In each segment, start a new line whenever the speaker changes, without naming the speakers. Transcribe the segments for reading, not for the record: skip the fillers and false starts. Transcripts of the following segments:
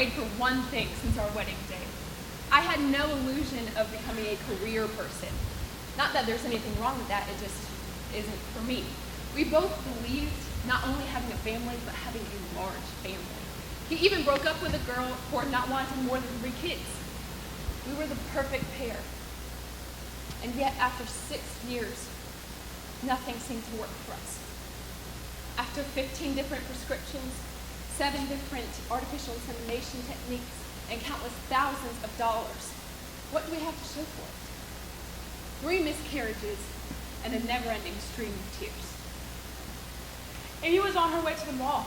prayed for one thing since our wedding day. I had no illusion of becoming a career person. Not that there's anything wrong with that, it just isn't for me. We both believed not only having a family, but having a large family. He even broke up with a girl for not wanting more than 3 kids. We were the perfect pair. And yet, after 6 years, nothing seemed to work for us. After 15 different prescriptions, 7 different artificial insemination techniques, and countless thousands of dollars, what do we have to show for it? 3 miscarriages and a never-ending stream of tears.
Amy was on her way to the mall.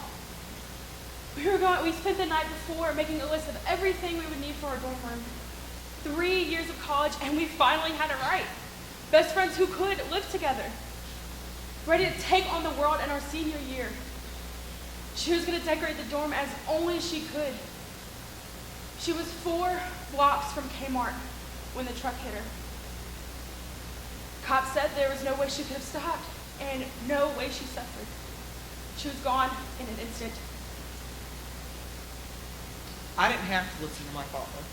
We spent the night before making a list of everything we would need for our dorm room. 3 years of college, and we finally had it right. Best friends who could live together. Ready to take on the world in our senior year. She was going to decorate the dorm as only she could. She was 4 blocks from Kmart when the truck hit her. Cops said there was no way she could have stopped, and no way she suffered. She was gone in an instant.
I didn't have to listen to my father,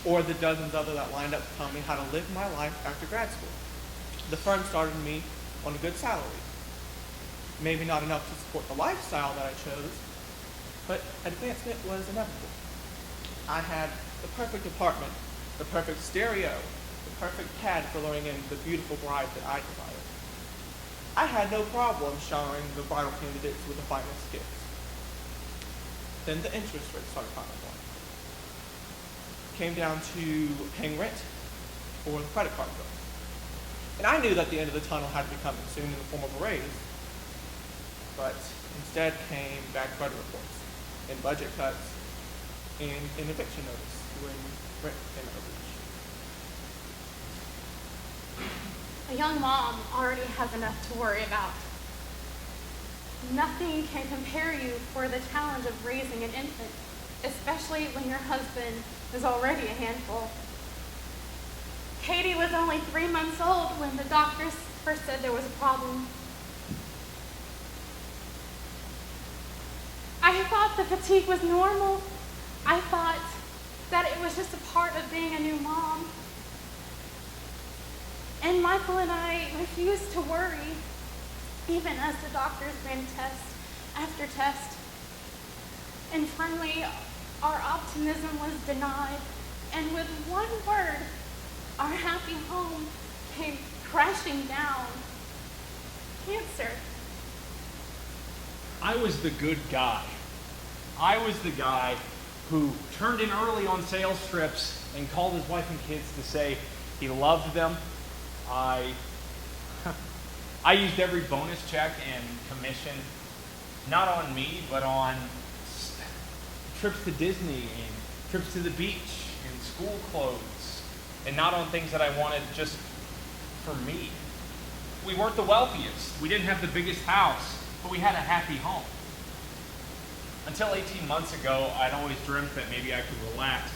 or the dozens other that lined up to tell me how to live my life after grad school. The firm started me on a good salary. Maybe not enough to support the lifestyle that I chose, but advancement was inevitable. I had the perfect apartment, the perfect stereo, the perfect pad for luring in the beautiful bride that I desired. I had no problem showering the bridal candidates with the finest gifts. Then the interest rate started piling on. Came down to paying rent or the credit card bill. And I knew that the end of the tunnel had to be coming soon in the form of a raise, but instead came bad credit reports and budget cuts and an eviction notice when rent came overreach.
A young mom already has enough to worry about. Nothing can compare you for the challenge of raising an infant, especially when your husband is already a handful. Katie was only 3 months old when the doctors first said there was a problem. I thought the fatigue was normal. I thought that it was just a part of being a new mom. And Michael and I refused to worry, even as the doctors ran test after test. And finally, our optimism was denied. And with one word, our happy home came crashing down. Cancer.
I was the good guy. I was the guy who turned in early on sales trips and called his wife and kids to say he loved them. I used every bonus check and commission, not on me, but on trips to Disney and trips to the beach and school clothes, and not on things that I wanted just for me. We weren't the wealthiest. We didn't have the biggest house, but we had a happy home. Until 18 months ago, I'd always dreamt that maybe I could relax,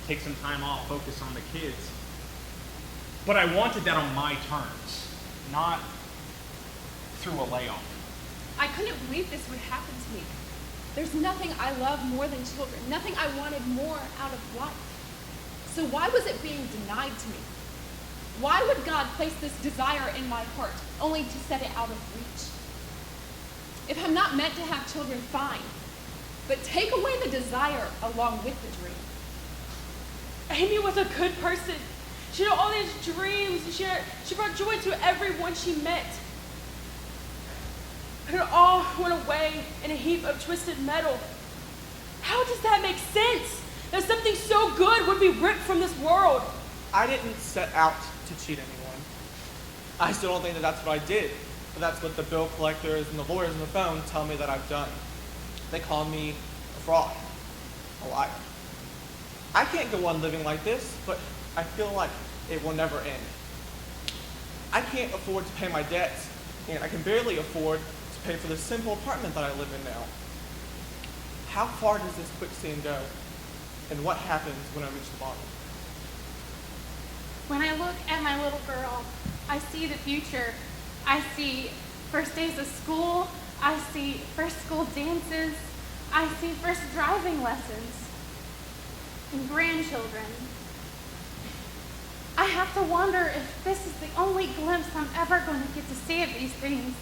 take some time off, focus on the kids. But I wanted that on my terms, not through a layoff.
I couldn't believe this would happen to me. There's nothing I love more than children, nothing I wanted more out of life. So why was it being denied to me? Why would God place this desire in my heart only to set it out of reach? If I'm not meant to have children, fine. But take away the desire along with the dream.
Amy was a good person. She had all these dreams. She brought joy to everyone she met. But it all went away in a heap of twisted metal. How does that make sense? That something so good would be ripped from this world.
I didn't set out to cheat anyone. I still don't think that that's what I did, but that's what the bill collectors and the lawyers on the phone tell me that I've done. They call me a fraud, a liar. I can't go on living like this, but I feel like it will never end. I can't afford to pay my debts, and I can barely afford to pay for the simple apartment that I live in now. How far does this quicksand go, and what happens when I reach the bottom?
When I look at my little girl, I see the future. I see first days of school. I see first school dances. I see first driving lessons. and grandchildren. I have to wonder if this is the only glimpse I'm ever going to get to see of these things.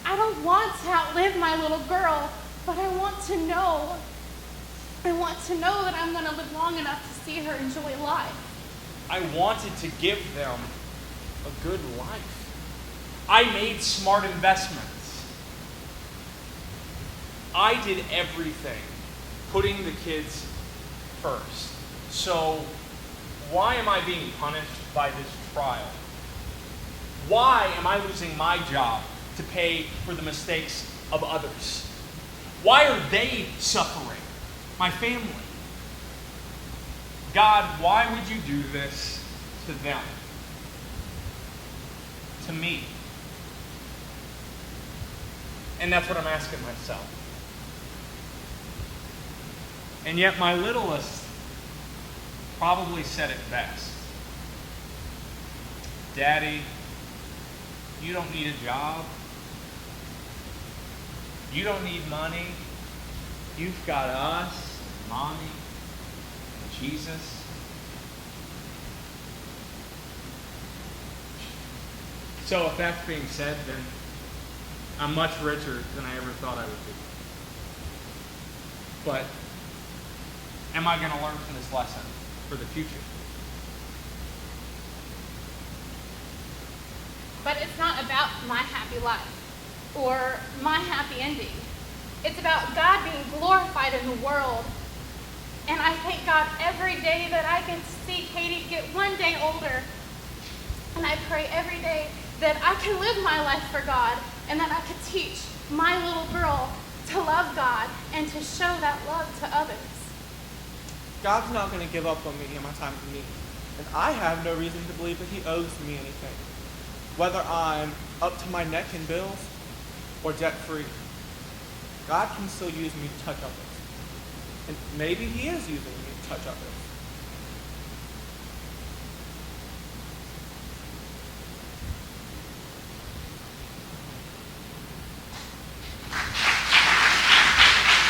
I don't want to outlive my little girl, but I want to know. I want to know that I'm going to live long enough to see her enjoy life.
I wanted to give them a good life. I made smart investments. I did everything, putting the kids first. So why am I being punished by this trial? Why am I losing my job to pay for the mistakes of others? Why are they suffering? My family. God, why would you do this to them? To me? And that's what I'm asking myself. And yet my littlest probably said it best. Daddy, you don't need a job. You don't need money. You've got us, Mommy, Jesus. So if that's being said, then I'm much richer than I ever thought I would be. But am I going to learn from this lesson for the future?
But it's not about my happy life or my happy ending. It's about God being glorified in the world. And I thank God every day that I get to see Katie get one day older. And I pray every day that I can live my life for God and that I can teach my little girl to love God and to show that love to others.
God's not going to give up on me in my time of need, and I have no reason to believe that he owes me anything. Whether I'm up to my neck in bills or debt-free, God can still use me to touch others. And maybe he is using me to touch others.